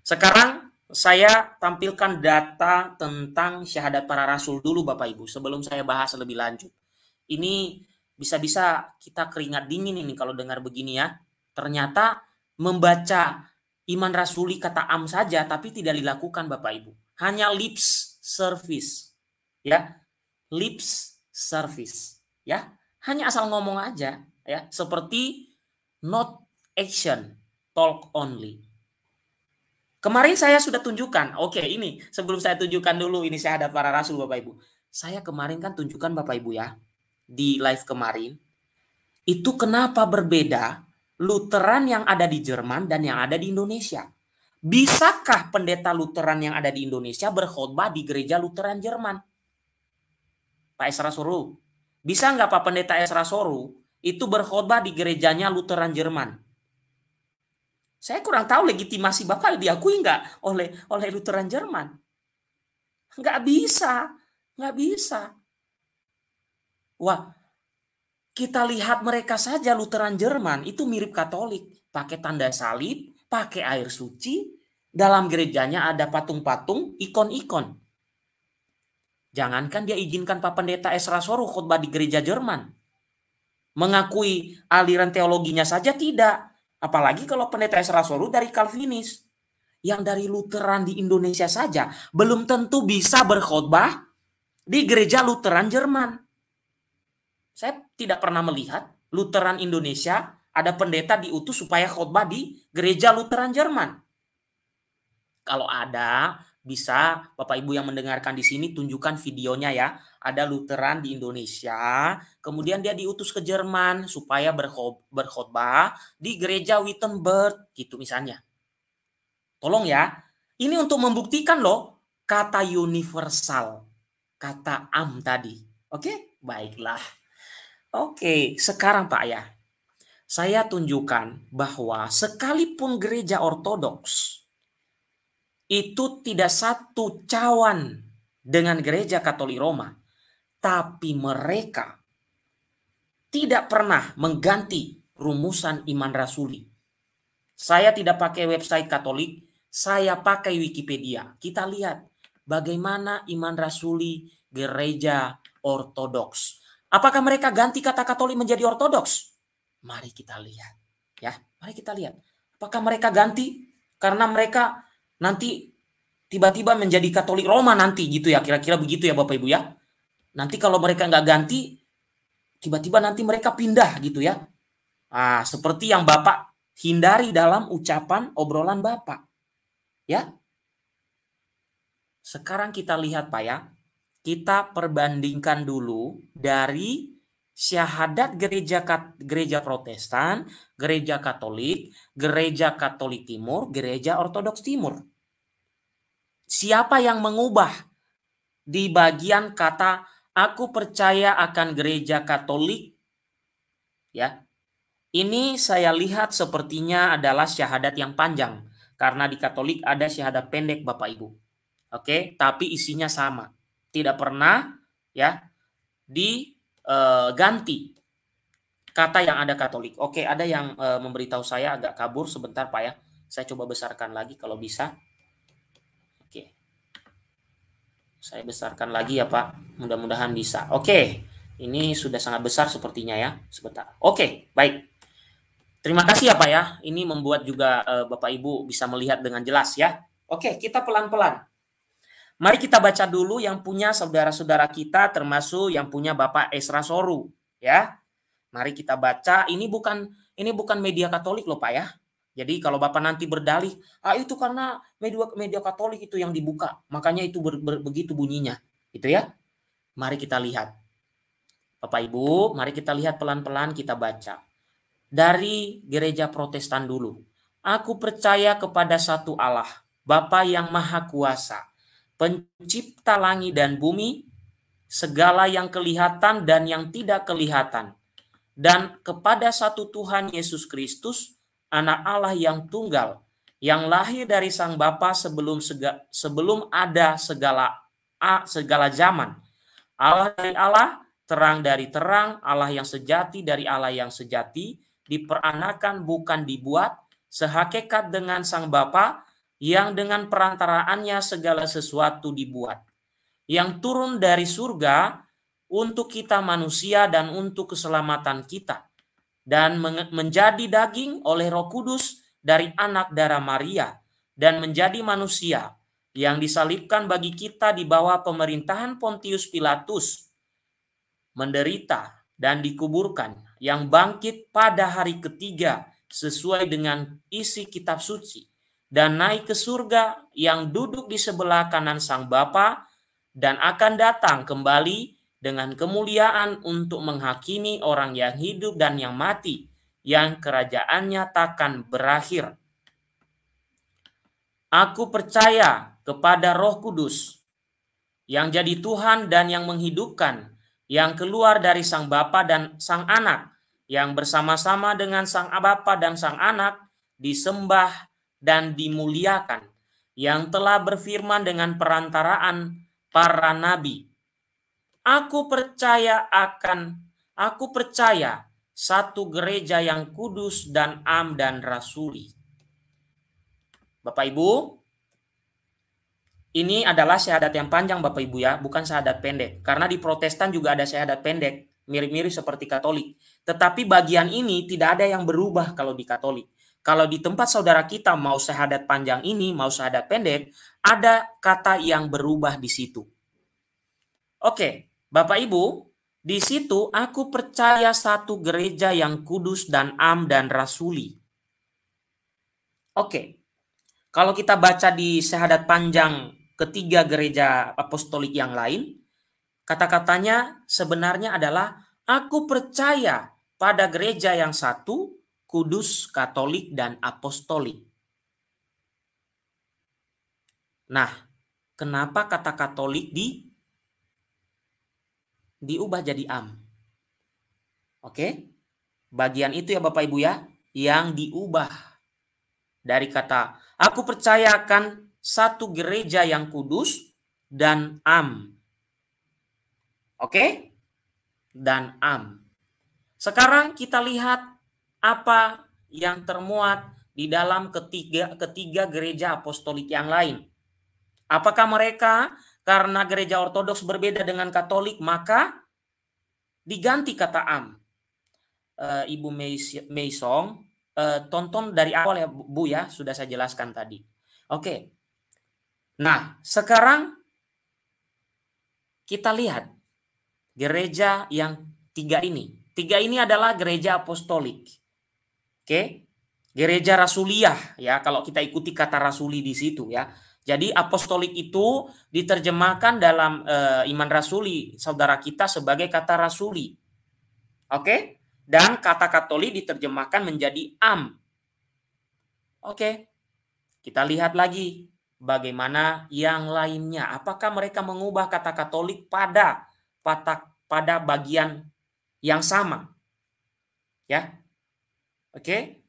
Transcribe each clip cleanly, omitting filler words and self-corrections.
Sekarang saya tampilkan data tentang syahadat para rasul dulu Bapak Ibu sebelum saya bahas lebih lanjut. Ini bisa-bisa kita keringat dingin ini kalau dengar begini ya. Ternyata membaca iman rasuli kata am saja tapi tidak dilakukan Bapak Ibu. Hanya lips service. Ya, lips service. Ya, hanya asal ngomong aja ya, seperti not action, talk only. Kemarin saya sudah tunjukkan. Oke, ini sebelum saya tunjukkan dulu ini syahadat para rasul Bapak Ibu. Saya kemarin kan tunjukkan Bapak Ibu ya di live kemarin. Itu kenapa berbeda Lutheran yang ada di Jerman dan yang ada di Indonesia? Bisakah pendeta Lutheran yang ada di Indonesia berkhotbah di gereja Lutheran Jerman? Pak Esra Soru. Bisa nggak Pak Pendeta Esra Soru itu berkhotbah di gerejanya Lutheran Jerman? Saya kurang tahu legitimasi Bapak diakui nggak oleh Lutheran Jerman. Nggak bisa. Nggak bisa. Wah, kita lihat mereka saja Lutheran Jerman itu mirip Katolik. Pakai tanda salib, pakai air suci. Dalam gerejanya ada patung-patung, ikon-ikon. Jangankan dia izinkan Pak Pendeta Esra Soru khotbah di gereja Jerman. Mengakui aliran teologinya saja tidak. Apalagi kalau Pendeta Esra Soru dari Calvinis. Yang dari Lutheran di Indonesia saja belum tentu bisa berkhotbah di gereja Lutheran Jerman. Saya tidak pernah melihat Lutheran Indonesia ada pendeta diutus supaya khotbah di gereja Lutheran Jerman. Kalau ada, bisa Bapak Ibu yang mendengarkan di sini tunjukkan videonya ya. Ada Lutheran di Indonesia, kemudian dia diutus ke Jerman supaya berkhotbah di gereja Wittenberg gitu misalnya. Tolong ya, ini untuk membuktikan loh kata universal, kata am tadi. Oke, baiklah. Oke, sekarang Pak ya, saya tunjukkan bahwa sekalipun gereja ortodoks itu tidak satu cawan dengan gereja Katolik Roma, tapi mereka tidak pernah mengganti rumusan iman rasuli. Saya tidak pakai website Katolik, saya pakai Wikipedia. Kita lihat bagaimana iman rasuli gereja ortodoks. Apakah mereka ganti kata Katolik menjadi ortodoks? Mari kita lihat. Ya, mari kita lihat. Apakah mereka ganti karena mereka nanti tiba-tiba menjadi Katolik Roma nanti gitu ya, kira-kira begitu ya Bapak Ibu ya. Nanti kalau mereka nggak ganti, tiba-tiba nanti mereka pindah gitu ya. Ah, seperti yang Bapak hindari dalam ucapan obrolan Bapak. Ya. Sekarang kita lihat Pak ya. Kita perbandingkan dulu dari syahadat gereja Protestan, gereja Katolik Timur, gereja Ortodoks Timur. Siapa yang mengubah di bagian kata aku percaya akan gereja Katolik? Ya. Ini saya lihat sepertinya adalah syahadat yang panjang karena di Katolik ada syahadat pendek Bapak Ibu. Oke, tapi isinya sama. Tidak pernah ya diganti kata yang ada Katolik. Oke, ada yang memberitahu saya agak kabur sebentar Pak ya. Saya coba besarkan lagi kalau bisa. Oke. Saya besarkan lagi ya Pak. Mudah-mudahan bisa. Oke. Ini sudah sangat besar sepertinya ya. Sebentar. Oke, baik. Terima kasih ya Pak ya. Ini membuat juga Bapak Ibu bisa melihat dengan jelas ya. Oke, kita pelan-pelan. Mari kita baca dulu yang punya saudara-saudara kita termasuk yang punya Bapak Esra Soru ya. Mari kita baca. Ini bukan media Katolik loh Pak ya. Jadi kalau Bapak nanti berdalih, itu karena media Katolik itu yang dibuka, makanya itu begitu bunyinya, gitu ya. Mari kita lihat. Bapak Ibu, mari kita lihat pelan-pelan kita baca. Dari gereja Protestan dulu. Aku percaya kepada satu Allah, Bapa yang Maha Kuasa, pencipta langit dan bumi, segala yang kelihatan dan yang tidak kelihatan, dan kepada satu Tuhan Yesus Kristus, Anak Allah yang tunggal, yang lahir dari Sang Bapa sebelum ada segala zaman. Allah dari Allah, terang dari terang, Allah yang sejati dari Allah yang sejati, diperanakan bukan dibuat, sehakikat dengan Sang Bapa, yang dengan perantaraannya segala sesuatu dibuat, yang turun dari surga untuk kita manusia dan untuk keselamatan kita, dan menjadi daging oleh Roh Kudus dari anak darah Maria, dan menjadi manusia, yang disalibkan bagi kita di bawah pemerintahan Pontius Pilatus, menderita dan dikuburkan, yang bangkit pada hari ketiga sesuai dengan isi kitab suci, dan naik ke surga, yang duduk di sebelah kanan Sang Bapa, dan akan datang kembali dengan kemuliaan untuk menghakimi orang yang hidup dan yang mati, yang kerajaannya takkan berakhir. Aku percaya kepada Roh Kudus, yang jadi Tuhan dan yang menghidupkan, yang keluar dari Sang Bapa dan Sang Anak, yang bersama-sama dengan Sang Bapa dan Sang Anak disembah dan dimuliakan, yang telah berfirman dengan perantaraan para nabi. Aku percaya satu gereja yang kudus dan am dan rasuli. Bapak Ibu, ini adalah syahadat yang panjang Bapak Ibu ya, bukan syahadat pendek. Karena di Protestan juga ada syahadat pendek, mirip-mirip seperti Katolik. Tetapi bagian ini tidak ada yang berubah kalau di Katolik. Kalau di tempat saudara kita mau syahadat panjang ini, mau syahadat pendek, ada kata yang berubah di situ. Oke, Bapak Ibu, di situ aku percaya satu gereja yang kudus dan am dan rasuli. Oke, kalau kita baca di syahadat panjang ketiga gereja apostolik yang lain, kata-katanya sebenarnya adalah aku percaya pada gereja yang satu, kudus, katolik, dan apostolik. Nah, kenapa kata katolik diubah jadi am? Oke, bagian itu ya Bapak Ibu ya, yang diubah dari kata aku percaya akan satu gereja yang kudus dan am. Oke? Dan am. Sekarang kita lihat apa yang termuat di dalam ketiga gereja apostolik yang lain. Apakah mereka karena gereja ortodoks berbeda dengan Katolik maka diganti kata am? Ibu Meisong, tonton dari awal ya Bu ya, sudah saya jelaskan tadi. Oke. Nah, sekarang kita lihat gereja yang tiga ini. Tiga ini adalah gereja apostolik. Oke. Gereja rasuliah ya, kalau kita ikuti kata rasuli di situ ya. Jadi apostolik itu diterjemahkan dalam iman rasuli saudara kita sebagai kata rasuli. Oke? Dan kata Katolik diterjemahkan menjadi am. Oke. Kita lihat lagi bagaimana yang lainnya. Apakah mereka mengubah kata Katolik pada bagian yang sama? Ya. Oke.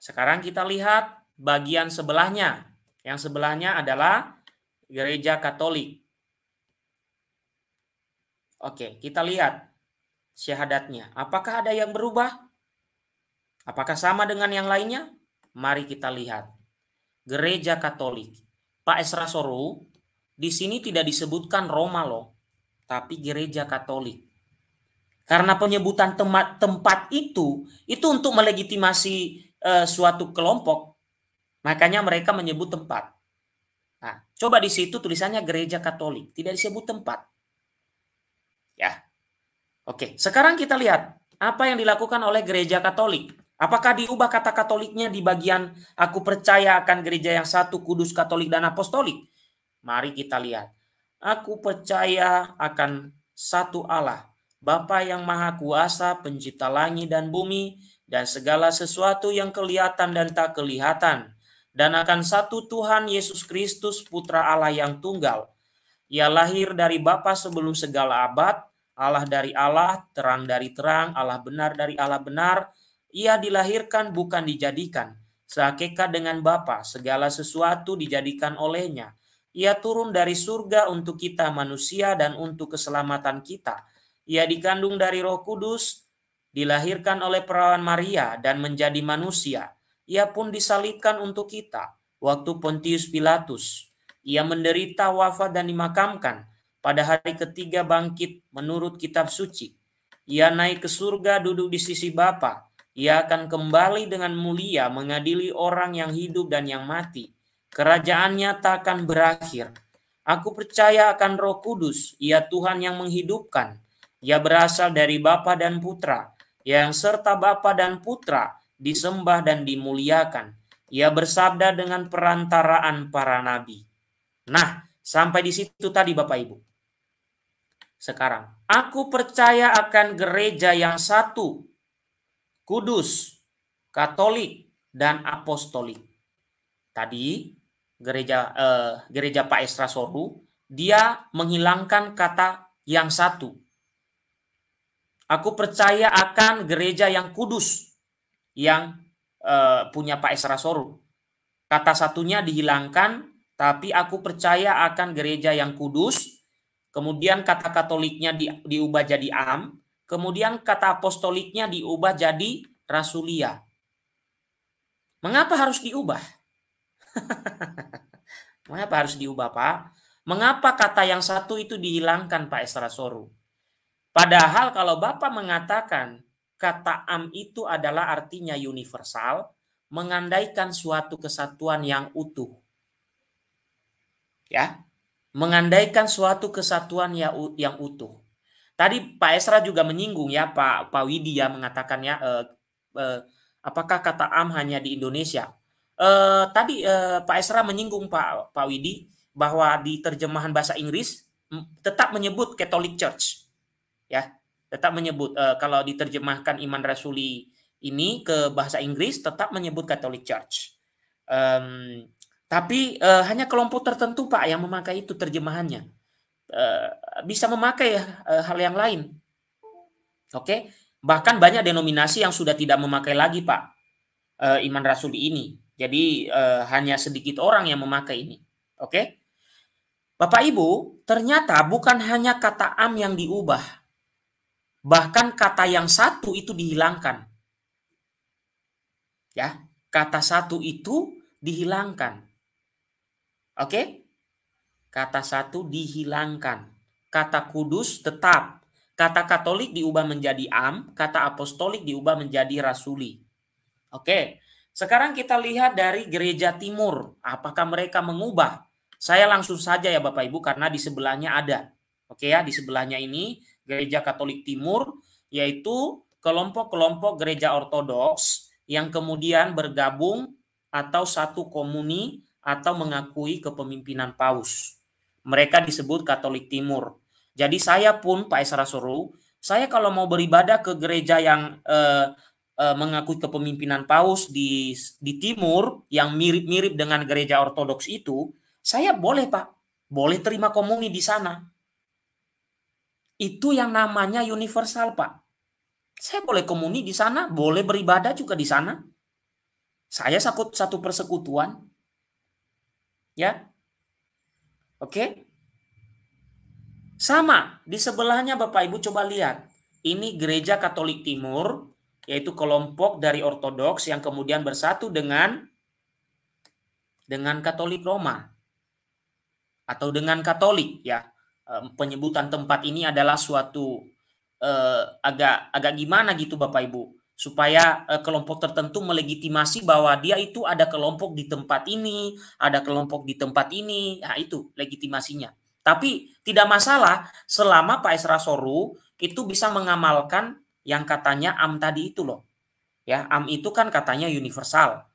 Sekarang kita lihat bagian sebelahnya. Yang sebelahnya adalah gereja Katolik. Oke, kita lihat syahadatnya. Apakah ada yang berubah? Apakah sama dengan yang lainnya? Mari kita lihat. Gereja Katolik. Pak Esra Soru, di sini tidak disebutkan Roma loh, tapi gereja Katolik. Karena penyebutan tempat itu untuk melegitimasi suatu kelompok. Makanya mereka menyebut tempat. Nah, coba di situ tulisannya gereja Katolik, tidak disebut tempat. Ya. Oke, sekarang kita lihat apa yang dilakukan oleh gereja Katolik. Apakah diubah kata Katoliknya di bagian aku percaya akan gereja yang satu, kudus, katolik, dan apostolik? Mari kita lihat. Aku percaya akan satu Allah, Bapa yang Maha Kuasa, pencipta langit dan bumi, dan segala sesuatu yang kelihatan dan tak kelihatan, dan akan satu Tuhan Yesus Kristus, Putra Allah yang tunggal. Ia lahir dari Bapa sebelum segala abad, Allah dari Allah, terang dari terang, Allah benar dari Allah benar. Ia dilahirkan bukan dijadikan. Sehakikat dengan Bapa, segala sesuatu dijadikan olehnya. Ia turun dari surga untuk kita manusia dan untuk keselamatan kita. Ia dikandung dari Roh Kudus, dilahirkan oleh perawan Maria dan menjadi manusia. Ia pun disalibkan untuk kita. waktu Pontius Pilatus. Ia menderita, wafat, dan dimakamkan. Pada hari ketiga bangkit menurut kitab suci. Ia naik ke surga, duduk di sisi Bapa. Ia akan kembali dengan mulia mengadili orang yang hidup dan yang mati. Kerajaannya tak akan berakhir. Aku percaya akan Roh Kudus, Ia Tuhan yang menghidupkan. Ia berasal dari Bapa dan Putra, yang serta Bapa dan Putra disembah dan dimuliakan. Ia bersabda dengan perantaraan para nabi. Nah, sampai di situ tadi Bapak Ibu. Sekarang, aku percaya akan gereja yang satu, kudus, katolik, dan apostolik. Tadi gereja Pak Esra Soru, dia menghilangkan kata yang satu. Aku percaya akan gereja yang kudus yang punya Pak Esra Soru. Kata satunya dihilangkan, tapi aku percaya akan gereja yang kudus. Kemudian kata katoliknya diubah jadi am. Kemudian kata apostoliknya diubah jadi rasulia. Mengapa harus diubah? Mengapa harus diubah, Pak? Mengapa kata yang satu itu dihilangkan, Pak Esra Soru? Padahal kalau Bapak mengatakan kata am itu adalah artinya universal, mengandaikan suatu kesatuan yang utuh. Ya, mengandaikan suatu kesatuan yang utuh. Tadi Pak Esra juga menyinggung ya, Pak Widi ya mengatakan ya, apakah kata am hanya di Indonesia? Tadi Pak Esra menyinggung Pak Widi bahwa di terjemahan bahasa Inggris tetap menyebut Catholic Church, ya, tetap menyebut kalau diterjemahkan iman rasuli ini ke bahasa Inggris tetap menyebut Catholic Church. Tapi hanya kelompok tertentu Pak yang memakai itu terjemahannya. Bisa memakai hal yang lain. Oke, bahkan banyak denominasi yang sudah tidak memakai lagi Pak iman rasuli ini. Jadi hanya sedikit orang yang memakai ini. Oke, Bapak Ibu, ternyata bukan hanya kata am yang diubah, bahkan kata yang satu itu dihilangkan. Ya, kata satu itu dihilangkan. Oke, kata satu dihilangkan. Kata kudus tetap. Kata katolik diubah menjadi am, kata apostolik diubah menjadi rasuli. Oke, sekarang kita lihat dari gereja timur. Apakah mereka mengubah? Saya langsung saja ya Bapak Ibu karena di sebelahnya ada. Oke ya, di sebelahnya ini gereja Katolik Timur, yaitu kelompok-kelompok gereja ortodoks yang kemudian bergabung atau satu komuni atau mengakui kepemimpinan paus. Mereka disebut Katolik Timur. Jadi saya pun Pak Esra Soru, saya kalau mau beribadah ke gereja yang mengakui kepemimpinan paus di timur yang mirip-mirip dengan gereja ortodoks itu, saya boleh Pak, boleh terima komuni di sana. Itu yang namanya universal Pak. Saya boleh komuni di sana, boleh beribadah juga di sana. Saya satu persekutuan. Ya. Oke. Sama, di sebelahnya Bapak Ibu coba lihat. Ini gereja Katolik Timur, yaitu kelompok dari ortodoks yang kemudian bersatu dengan Katolik Roma atau dengan Katolik ya. Penyebutan tempat ini adalah suatu agak gimana gitu Bapak Ibu, supaya kelompok tertentu melegitimasi bahwa dia itu ada kelompok di tempat ini, ada kelompok di tempat ini. Nah, itu legitimasinya. Tapi tidak masalah selama Pak Esra Soru itu bisa mengamalkan yang katanya am tadi itu loh. Ya, am itu kan katanya universal.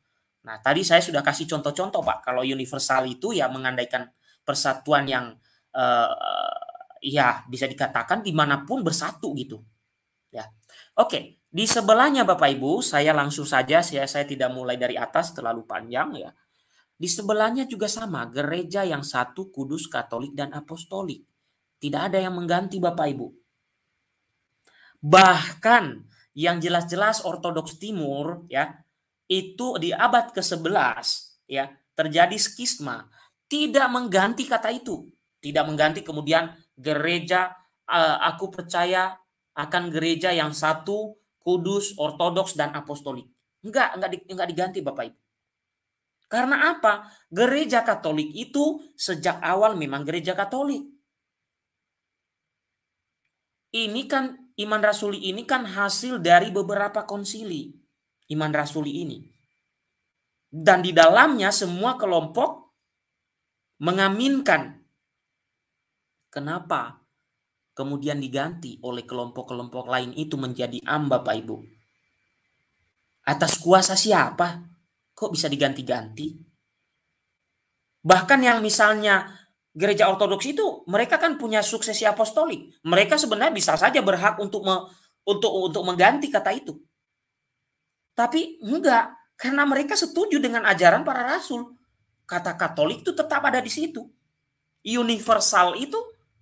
Nah, tadi saya sudah kasih contoh-contoh Pak. Kalau universal itu ya mengandaikan persatuan yang ya bisa dikatakan dimanapun bersatu gitu. Ya, oke. Di sebelahnya Bapak Ibu, saya langsung saja, saya tidak mulai dari atas terlalu panjang ya. Di sebelahnya juga sama, gereja yang satu, kudus, katolik, dan apostolik. Tidak ada yang mengganti Bapak Ibu. Bahkan yang jelas-jelas ortodoks timur ya, itu di abad ke-11 ya, terjadi skisma, tidak mengganti kata itu. Tidak mengganti kemudian gereja aku percaya akan gereja yang satu, kudus, ortodoks, dan apostolik. Enggak diganti Bapak Ibu. Karena apa? Gereja Katolik itu sejak awal memang gereja Katolik. Ini kan iman rasuli ini kan hasil dari beberapa konsili iman rasuli ini. Dan di dalamnya semua kelompok mengaminkan. Kenapa kemudian diganti oleh kelompok-kelompok lain itu menjadi am, Bapak Ibu? Atas kuasa siapa? Kok bisa diganti-ganti? Bahkan yang misalnya gereja ortodoks itu mereka kan punya suksesi apostolik. Mereka sebenarnya bisa saja berhak untuk mengganti kata itu. Tapi enggak, karena mereka setuju dengan ajaran para rasul. Kata Katolik itu tetap ada di situ. Universal itu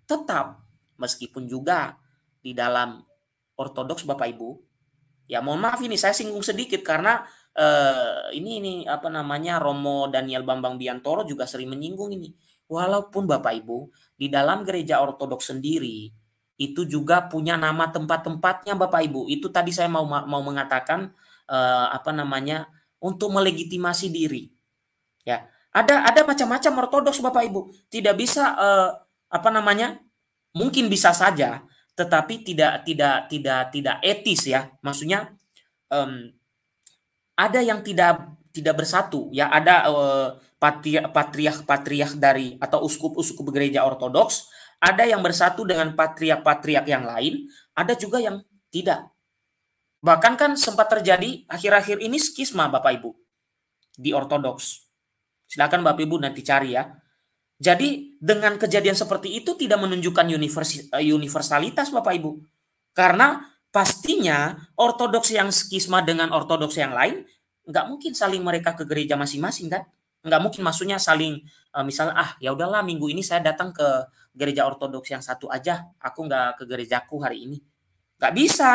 tetap, meskipun juga di dalam ortodoks Bapak Ibu. Ya mohon maaf ini saya singgung sedikit karena ini apa namanya Romo Daniel Bambang Biantoro juga sering menyinggung ini. Walaupun Bapak Ibu di dalam gereja ortodoks sendiri itu juga punya nama tempat-tempatnya Bapak Ibu. Itu tadi saya mau mengatakan apa namanya untuk melegitimasi diri. Ya, ada macam-macam ortodoks Bapak Ibu. Tidak bisa apa namanya? Mungkin bisa saja, tetapi tidak etis ya. Maksudnya ada yang tidak bersatu ya. Ada patriark dari atau uskup-uskup gereja ortodoks, ada yang bersatu dengan patriark yang lain, ada juga yang tidak. Bahkan kan sempat terjadi akhir-akhir ini skisma Bapak Ibu di ortodoks. Silakan Bapak Ibu nanti cari ya. Jadi dengan kejadian seperti itu tidak menunjukkan universalitas Bapak Ibu. Karena pastinya ortodoks yang skisma dengan ortodoks yang lain nggak mungkin saling mereka ke gereja masing-masing kan? Nggak mungkin, maksudnya saling misalnya ya udahlah minggu ini saya datang ke gereja ortodoks yang satu aja, aku nggak ke gerejaku hari ini. Nggak bisa,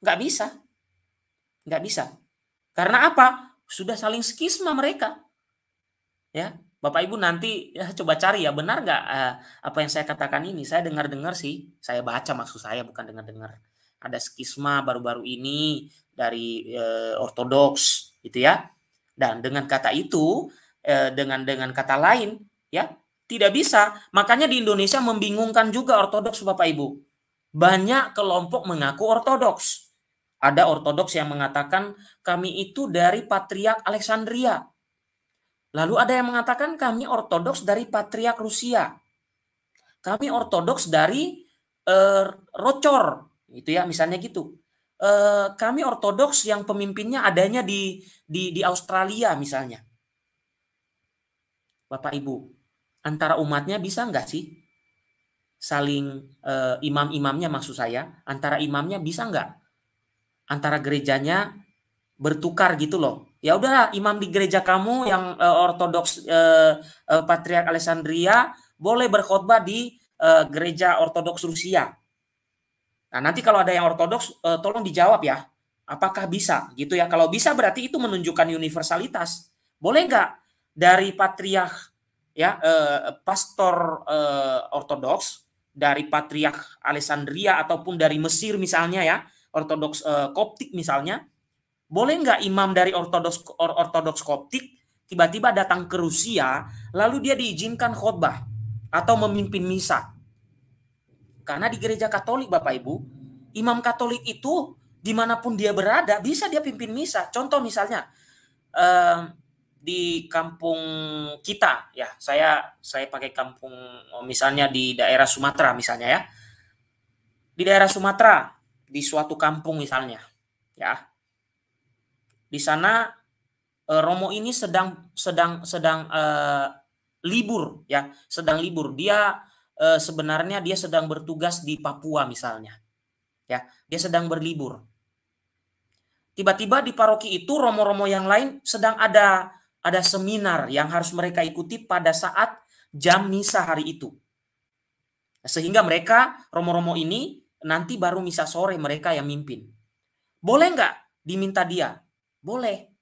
nggak bisa, nggak bisa. Karena apa? Sudah saling skisma mereka. Ya, Bapak Ibu nanti ya, coba cari ya benar nggak apa yang saya katakan ini. Saya dengar-dengar sih, saya baca maksud saya bukan dengar-dengar. Ada skisma baru-baru ini dari ortodoks gitu ya. Dan dengan kata itu dengan kata lain ya tidak bisa. Makanya di Indonesia membingungkan juga ortodoks Bapak Ibu. Banyak kelompok mengaku ortodoks. Ada ortodoks yang mengatakan kami itu dari Patriark Alexandria. Lalu ada yang mengatakan kami ortodoks dari Patriark Rusia. Kami ortodoks dari Rocor, gitu ya, misalnya gitu. Kami ortodoks yang pemimpinnya adanya di Australia misalnya. Bapak Ibu, antara umatnya bisa nggak sih saling imam-imamnya maksud saya, antara imamnya bisa nggak? Antara gerejanya bertukar gitu loh. Ya udahlah imam di gereja kamu yang ortodoks Patriark Alexandria boleh berkhotbah di gereja ortodoks Rusia. Nah, nanti kalau ada yang ortodoks tolong dijawab ya. Apakah bisa gitu ya? Kalau bisa berarti itu menunjukkan universalitas. Boleh nggak dari patriark ya pastor ortodoks dari Patriark Alexandria ataupun dari Mesir misalnya ya, ortodoks Koptik misalnya, boleh nggak imam dari ortodoks Koptik tiba-tiba datang ke Rusia lalu dia diizinkan khotbah atau memimpin misa? Karena di gereja Katolik Bapak Ibu, imam Katolik itu dimanapun dia berada bisa dia pimpin misa. Contoh misalnya di kampung kita ya, saya pakai kampung misalnya di daerah Sumatera misalnya ya. Di daerah Sumatera di suatu kampung misalnya ya. Di sana Romo ini sedang libur ya, sedang libur. Dia sebenarnya dia sedang bertugas di Papua misalnya. Ya, dia sedang berlibur. Tiba-tiba di paroki itu romo-romo yang lain sedang ada seminar yang harus mereka ikuti pada saat jam misa hari itu. Sehingga mereka romo-romo ini nanti baru misa sore mereka yang mimpin. Boleh nggak diminta dia? Boleh.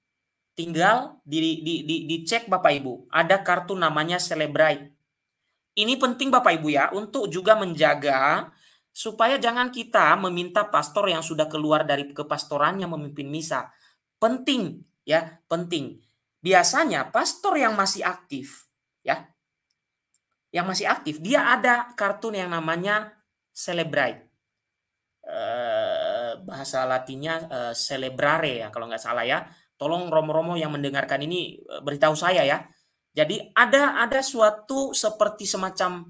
Tinggal dicek Bapak Ibu. Ada kartu namanya Celebrate. Ini penting Bapak Ibu ya untuk juga menjaga supaya jangan kita meminta pastor yang sudah keluar dari kepastorannya memimpin misa. Penting ya, penting. biasanya pastor yang masih aktif, ya, yang masih aktif, dia ada kartun yang namanya Celebrate. Bahasa Latinnya celebrare ya kalau nggak salah ya. Tolong romo-romo yang mendengarkan ini beritahu saya ya. Jadi ada suatu seperti semacam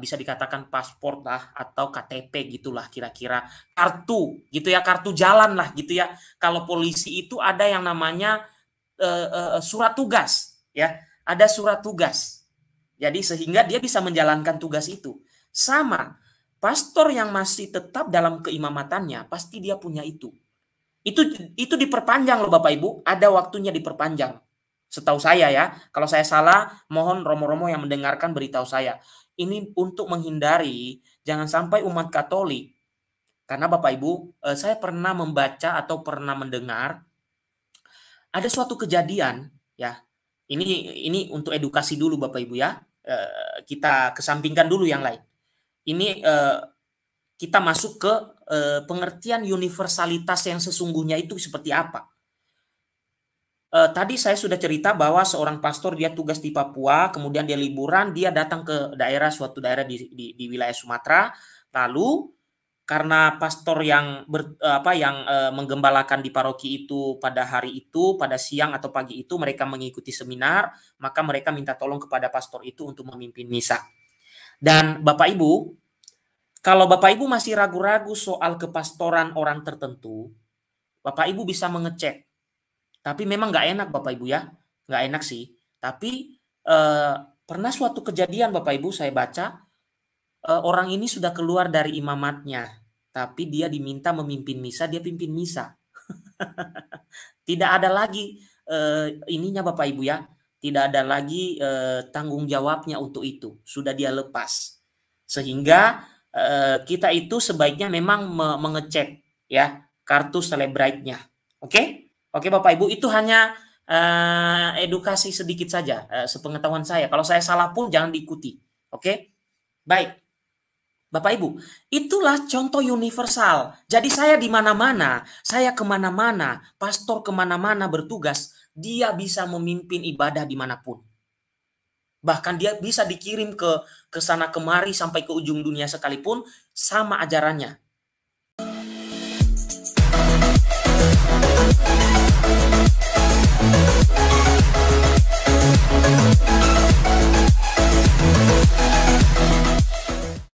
bisa dikatakan paspor lah atau KTP gitulah kira-kira, kartu gitu ya, kartu jalan lah gitu ya. Kalau polisi itu ada yang namanya surat tugas ya, ada surat tugas. Jadi sehingga dia bisa menjalankan tugas itu. Sama pastor yang masih tetap dalam keimamatannya pasti dia punya itu. Itu diperpanjang loh Bapak Ibu, ada waktunya diperpanjang. Setahu saya ya, kalau saya salah mohon romo-romo yang mendengarkan beritahu saya. Ini untuk menghindari jangan sampai umat Katolik, karena Bapak Ibu, saya pernah membaca atau pernah mendengar ada suatu kejadian ya. Ini untuk edukasi dulu Bapak Ibu ya. Kita kesampingkan dulu yang lain. Ini kita masuk ke pengertian universalitas yang sesungguhnya itu seperti apa. Tadi saya sudah cerita bahwa seorang pastor dia tugas di Papua, kemudian dia liburan, dia datang ke suatu daerah di wilayah Sumatera, lalu karena pastor yang menggembalakan di paroki itu pada hari itu, pada siang atau pagi itu mereka mengikuti seminar, maka mereka minta tolong kepada pastor itu untuk memimpin misa. Dan Bapak Ibu, kalau Bapak Ibu masih ragu-ragu soal kepastoran orang tertentu, Bapak Ibu bisa mengecek. Tapi memang nggak enak Bapak Ibu ya, nggak enak sih. Tapi pernah suatu kejadian Bapak Ibu saya baca, orang ini sudah keluar dari imamatnya, tapi dia diminta memimpin misa, dia pimpin misa. Tidak ada lagi ininya Bapak Ibu ya, tidak ada lagi tanggung jawabnya untuk itu, sudah dia lepas. Sehingga kita itu sebaiknya memang mengecek ya kartu Celebrate-nya. Oke? Oke Bapak Ibu, itu hanya edukasi sedikit saja, sepengetahuan saya. Kalau saya salah pun jangan diikuti. Oke? Baik. Bapak Ibu, itulah contoh universal. Jadi saya di mana-mana, saya kemana-mana, pastor kemana-mana bertugas, dia bisa memimpin ibadah dimanapun. Bahkan dia bisa dikirim ke sana kemari sampai ke ujung dunia sekalipun, sama ajarannya.